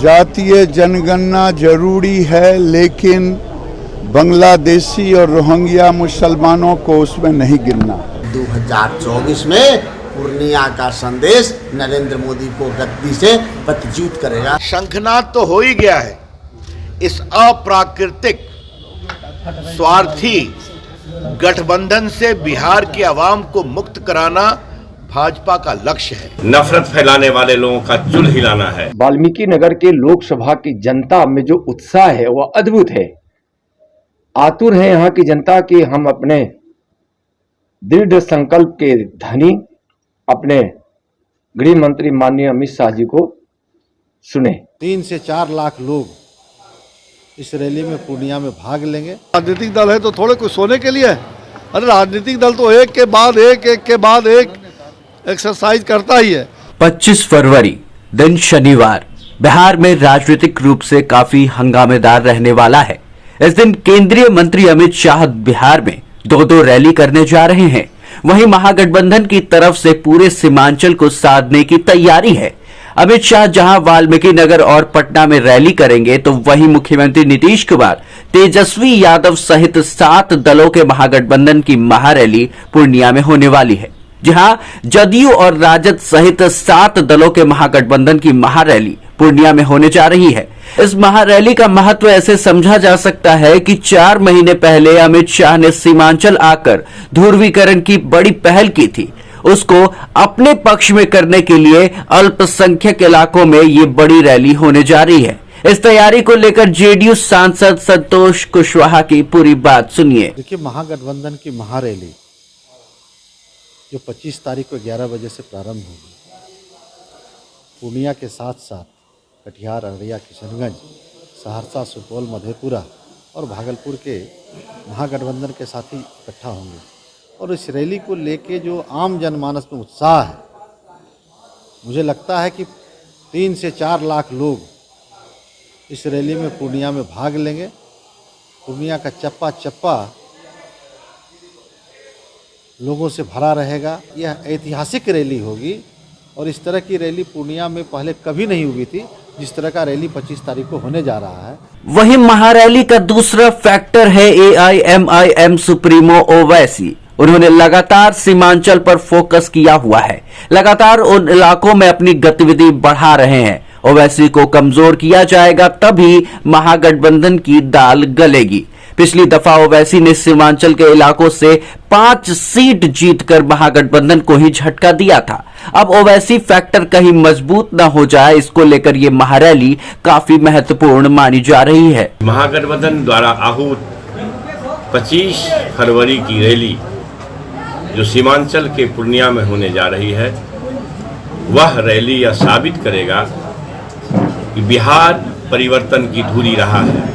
जातीय जनगणना जरूरी है, लेकिन बांग्लादेशी और रोहिंग्या मुसलमानों को उसमें नहीं गिनना। 2024 में पूर्णिया का संदेश नरेंद्र मोदी को गद्दी से पदच्युत करेगा। शंखनाद तो हो ही गया है। इस अप्राकृतिक स्वार्थी गठबंधन से बिहार की आवाम को मुक्त कराना भाजपा का लक्ष्य है। नफरत फैलाने वाले लोगों का चुल हिलाना है। वाल्मीकि नगर के लोकसभा की जनता में जो उत्साह है वह अद्भुत है। आतुर है यहाँ की जनता कि हम अपने दृढ़ संकल्प के धनी अपने गृह मंत्री माननीय अमित शाह जी को सुने। 3 से 4 लाख लोग इस रैली में पूर्णिया में भाग लेंगे। राजनीतिक दल है तो थोड़े कुछ सोने के लिए है। अरे राजनीतिक दल तो एक के बाद एक एक्सरसाइज करता ही है। 25 फरवरी दिन शनिवार बिहार में राजनीतिक रूप से काफी हंगामेदार रहने वाला है। इस दिन केंद्रीय मंत्री अमित शाह बिहार में 2 रैली करने जा रहे हैं। वहीं महागठबंधन की तरफ से पूरे सीमांचल को साधने की तैयारी है। अमित शाह जहां वाल्मीकि नगर और पटना में रैली करेंगे तो वहीं मुख्यमंत्री नीतीश कुमार, तेजस्वी यादव सहित 7 दलों के महागठबंधन की महारैली पूर्णिया में होने वाली है। जहां जदयू और राजद सहित 7 दलों के महागठबंधन की महारैली पूर्णिया में होने जा रही है। इस महारैली का महत्व ऐसे समझा जा सकता है कि 4 महीने पहले अमित शाह ने सीमांचल आकर ध्रुवीकरण की बड़ी पहल की थी। उसको अपने पक्ष में करने के लिए अल्पसंख्यक इलाकों में ये बड़ी रैली होने जा रही है। इस तैयारी को लेकर जेडीयू सांसद संतोष कुशवाहा की पूरी बात सुनिए। देखिए, महागठबंधन की महारैली जो 25 तारीख को 11 बजे से प्रारंभ होगी, पूर्णिया के साथ साथ कटिहार, अररिया, किशनगंज, सहरसा, सुपौल, मधेपुरा और भागलपुर के महागठबंधन के साथी इकट्ठा होंगे। और इस रैली को लेके जो आम जनमानस में उत्साह है, मुझे लगता है कि 3 से 4 लाख लोग इस रैली में पूर्णिया में भाग लेंगे। पूर्णिया का चप्पा चप्पा लोगों से भरा रहेगा। यह ऐतिहासिक रैली होगी और इस तरह की रैली पूर्णिया में पहले कभी नहीं हुई थी, जिस तरह का रैली 25 तारीख को होने जा रहा है। वहीं महारैली का दूसरा फैक्टर है AIMIM सुप्रीमो ओवैसी। उन्होंने लगातार सीमांचल पर फोकस किया हुआ है, लगातार उन इलाकों में अपनी गतिविधि बढ़ा रहे हैं। ओवैसी को कमजोर किया जाएगा तभी महागठबंधन की दाल गलेगी। पिछली दफा ओवैसी ने सीमांचल के इलाकों से 5 सीट जीतकर महागठबंधन को ही झटका दिया था। अब ओवैसी फैक्टर कहीं मजबूत न हो जाए, इसको लेकर ये महारैली काफी महत्वपूर्ण मानी जा रही है। महागठबंधन द्वारा आहूत 25 फरवरी की रैली जो सीमांचल के पूर्णिया में होने जा रही है, वह रैली यह साबित करेगा कि बिहार परिवर्तन की धुरी रहा है।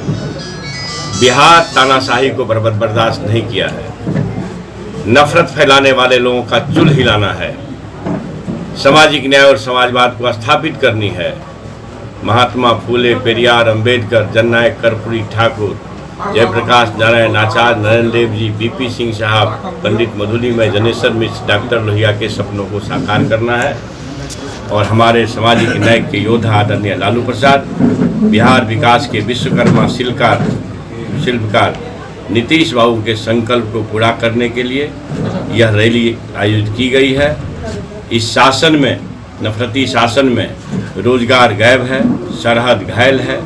बिहार तानाशाही को बर्दाश्त नहीं किया है। नफरत फैलाने वाले लोगों का चुल हिलाना है। सामाजिक न्याय और समाजवाद को स्थापित करनी है। महात्मा फूले, पेरियार, अंबेडकर, जननायक कर्पूरी ठाकुर, जयप्रकाश नारायण आचार्य, नरेंद्र देव जी, BP सिंह साहब, पंडित मधुलिमय, जनेश्वर मिश्र, डॉक्टर लोहिया के सपनों को साकार करना है। और हमारे सामाजिक न्याय के योद्धा आदरणीय लालू प्रसाद, बिहार विकास के विश्वकर्मा शिल्पकार नीतीश बाबू के संकल्प को पूरा करने के लिए यह रैली आयोजित की गई है। इस शासन में, नफरती शासन में, रोजगार गायब है, सरहद घायल है,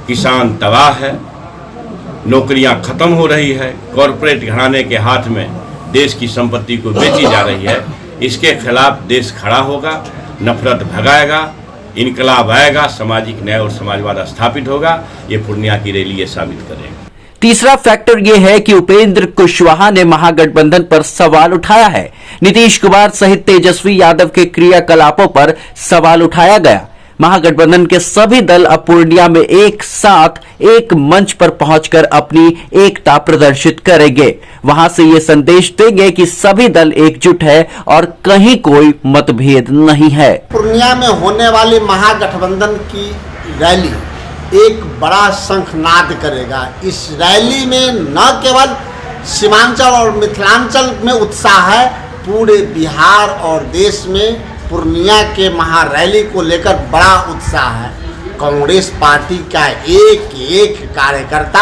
किसान तबाह है, नौकरियां खत्म हो रही है, कॉरपोरेट घराने के हाथ में देश की संपत्ति को बेची जा रही है। इसके खिलाफ देश खड़ा होगा, नफरत भगाएगा, इनकलाब आएगा, सामाजिक न्याय और समाजवाद स्थापित होगा। ये पूर्णिया की रैली ये साबित करेगा। तीसरा फैक्टर यह है कि उपेंद्र कुशवाहा ने महागठबंधन पर सवाल उठाया है। नीतीश कुमार सहित तेजस्वी यादव के क्रियाकलापों पर सवाल उठाया गया। महागठबंधन के सभी दल अब पूर्णिया में एक साथ एक मंच पर पहुंचकर अपनी एकता प्रदर्शित करेंगे। वहां से ये संदेश देंगे कि सभी दल एकजुट है और कहीं कोई मतभेद नहीं है। पूर्णिया में होने वाली महागठबंधन की रैली एक बड़ा शंखनाद करेगा। इस रैली में न केवल सीमांचल और मिथिलांचल में उत्साह है, पूरे बिहार और देश में पूर्णिया के महारैली को लेकर बड़ा उत्साह है। कांग्रेस पार्टी का एक एक कार्यकर्ता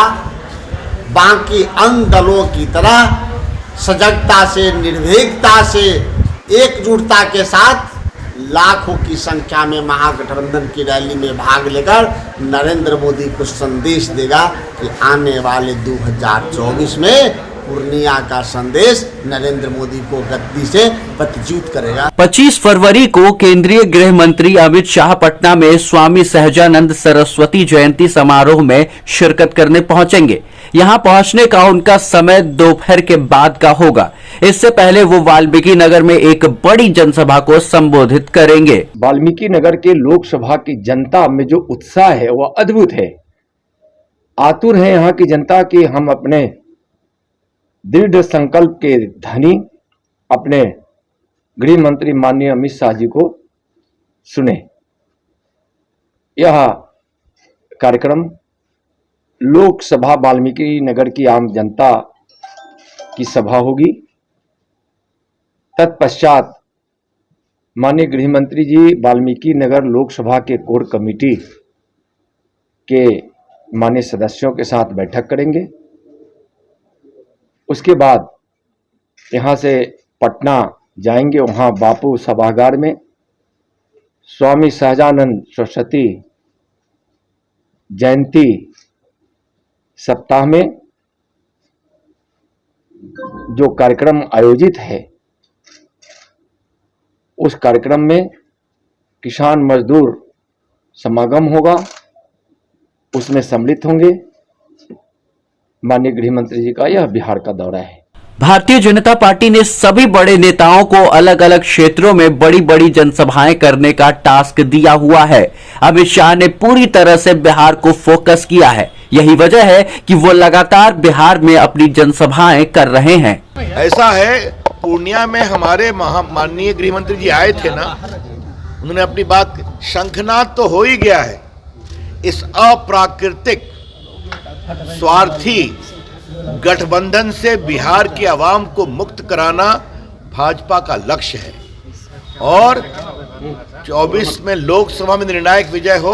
बाकी अन्य दलों की तरह सजगता से, निर्भीकता से, एकजुटता के साथ लाखों की संख्या में महागठबंधन की रैली में भाग लेकर नरेंद्र मोदी को संदेश देगा कि आने वाले 2024 में पूर्णिया का संदेश नरेंद्र मोदी को गद्दी से पदच्युत करेगा। 25 फरवरी को केंद्रीय गृह मंत्री अमित शाह पटना में स्वामी सहजानंद सरस्वती जयंती समारोह में शिरकत करने पहुंचेंगे। यहां पहुंचने का उनका समय दोपहर के बाद का होगा। इससे पहले वो वाल्मीकि नगर में एक बड़ी जनसभा को संबोधित करेंगे। वाल्मीकि नगर के लोकसभा की जनता में जो उत्साह है वह अद्भुत है। आतुर है यहाँ की जनता कि हम अपने दृढ़ संकल्प के धनी अपने गृह मंत्री माननीय अमित शाह जी को सुने। यह कार्यक्रम लोकसभा वाल्मीकि नगर की आम जनता की सभा होगी। तत्पश्चात माननीय गृह मंत्री जी वाल्मीकि नगर लोकसभा के कोर कमेटी के माननीय सदस्यों के साथ बैठक करेंगे। उसके बाद यहाँ से पटना जाएंगे। वहाँ बापू सभागार में स्वामी सहजानंद सरस्वती जयंती सप्ताह में जो कार्यक्रम आयोजित है, उस कार्यक्रम में किसान मजदूर समागम होगा, उसमें सम्मिलित होंगे। माननीय गृह मंत्री जी का यह बिहार का दौरा है। भारतीय जनता पार्टी ने सभी बड़े नेताओं को अलग अलग क्षेत्रों में बड़ी बड़ी जनसभाएं करने का टास्क दिया हुआ है। अमित शाह ने पूरी तरह से बिहार को फोकस किया है। यही वजह है कि वो लगातार बिहार में अपनी जनसभाएं कर रहे हैं। ऐसा है, पूर्णिया में हमारे माननीय गृह मंत्री जी आए थे ना, उन्होंने अपनी बात, शंखनाद तो हो ही गया है। इस अप्राकृतिक स्वार्थी गठबंधन से बिहार की आवाम को मुक्त कराना भाजपा का लक्ष्य है और 24 में लोकसभा में निर्णायक विजय हो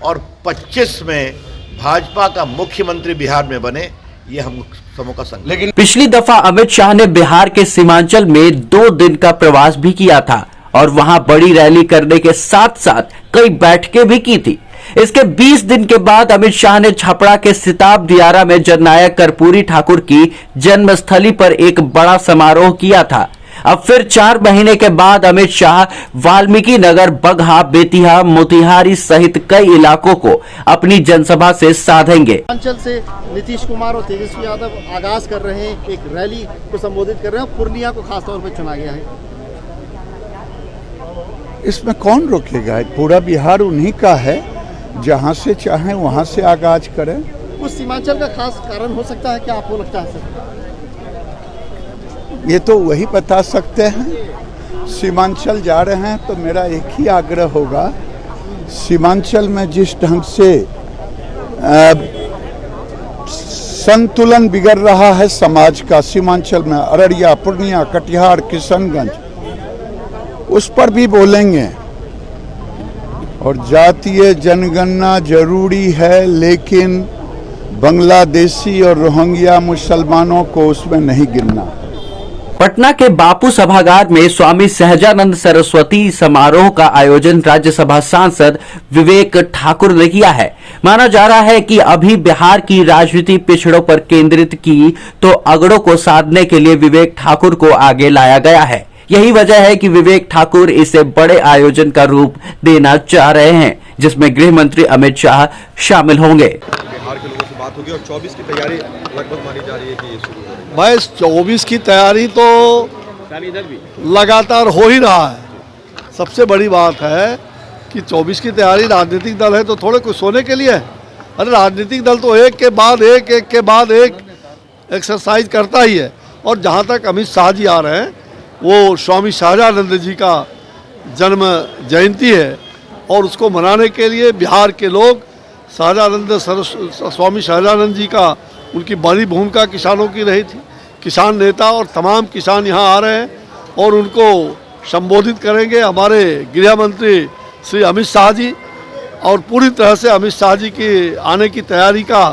और 25 में भाजपा का मुख्यमंत्री बिहार में बने, ये हम सबों का संकल्प। लेकिन पिछली दफा अमित शाह ने बिहार के सीमांचल में 2 दिन का प्रवास भी किया था और वहां बड़ी रैली करने के साथ साथ कई बैठकें भी की थी। इसके 20 दिन के बाद अमित शाह ने छपरा के सिताब दियारा में जननायक कर्पूरी ठाकुर की जन्मस्थली पर एक बड़ा समारोह किया था। अब फिर 4 महीने के बाद अमित शाह वाल्मीकि नगर, बगहा, बेतिया, मोतिहारी सहित कई इलाकों को अपनी जनसभा से साधेंगे। अंचल से नीतीश कुमार और तेजस्वी यादव आगाज कर रहे हैं, एक रैली को संबोधित कर रहे हैं। पूर्णिया को खासतौर पर चुना गया है। इसमें कौन रोकेगा? पूरा बिहार उन्हीं का है, जहां से चाहें वहां से आगाज करें। कुछ सीमांचल का खास कारण हो सकता है, क्या आपको लगता है सर? ये तो वही बता सकते हैं। सीमांचल जा रहे हैं तो मेरा एक ही आग्रह होगा, सीमांचल में जिस ढंग से संतुलन बिगड़ रहा है समाज का, सीमांचल में अररिया, पूर्णिया, कटिहार, किशनगंज, उस पर भी बोलेंगे। और जातीय जनगणना जरूरी है, लेकिन बांग्लादेशी और रोहिंग्या मुसलमानों को उसमें नहीं गिनना। पटना के बापू सभागार में स्वामी सहजानंद सरस्वती समारोह का आयोजन राज्यसभा सांसद विवेक ठाकुर ने किया है। माना जा रहा है कि अभी बिहार की राजनीति पिछड़ों पर केंद्रित की तो अगड़ों को साधने के लिए विवेक ठाकुर को आगे लाया गया है। यही वजह है कि विवेक ठाकुर इसे बड़े आयोजन का रूप देना चाह रहे हैं, जिसमें गृह मंत्री अमित शाह शामिल होंगे। बिहार के लोगों से बात होगी और 24 की तैयारी लगभग मानी जा रही है कि ये शुरू हो रही है। भाई 24 की तैयारी तो लगातार हो ही रहा है। सबसे बड़ी बात है कि 24 की तैयारी, राजनीतिक दल है तो थोड़े कुछ सोने के लिए है। अरे राजनीतिक दल तो एक के बाद एक, एक के बाद एक एक्सरसाइज करता ही है। और जहाँ तक अमित शाह जी आ रहे हैं, वो स्वामी सहजानंद जी का जन्म जयंती है और उसको मनाने के लिए बिहार के लोग स्वामी सहजानंद जी का, उनकी बड़ी भूमिका किसानों की रही थी। किसान नेता और तमाम किसान यहाँ आ रहे हैं और उनको संबोधित करेंगे हमारे गृह मंत्री श्री अमित शाह जी। और पूरी तरह से अमित शाह जी के आने की तैयारी का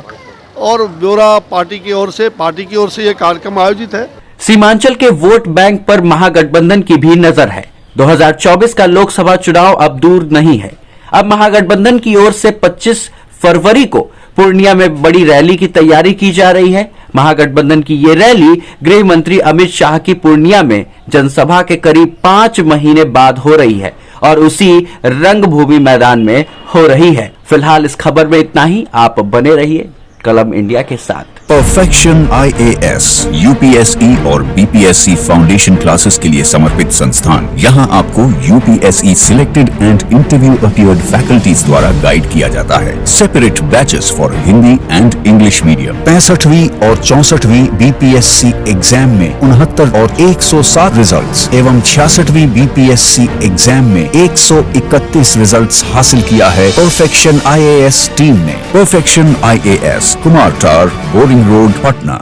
और ब्यौरा पार्टी की ओर से ये कार्यक्रम आयोजित है। सीमांचल के वोट बैंक पर महागठबंधन की भी नजर है। 2024 का लोकसभा चुनाव अब दूर नहीं है। अब महागठबंधन की ओर से 25 फरवरी को पूर्णिया में बड़ी रैली की तैयारी की जा रही है। महागठबंधन की ये रैली गृह मंत्री अमित शाह की पूर्णिया में जनसभा के करीब 5 महीने बाद हो रही है और उसी रंगभूमि मैदान में हो रही है। फिलहाल इस खबर में इतना ही। आप बने रहिए कलम इंडिया के साथ। परफेक्शन IAS, UPSE और BPSC फाउंडेशन क्लासेस के लिए समर्पित संस्थान। यहाँ आपको UPSE selected and interview appeared faculties द्वारा गाइड किया जाता है। Separate batches for Hindi and English medium. 65वीं और 64वीं BPSC एग्जाम में 69 और 107 रिजल्ट्स एवं 66वीं BPSC एग्जाम में 131 रिजल्ट्स हासिल किया है परफेक्शन IAS टीम ने। परफेक्शन IAS, कुमार टार, बोरिंग रोड, पटना।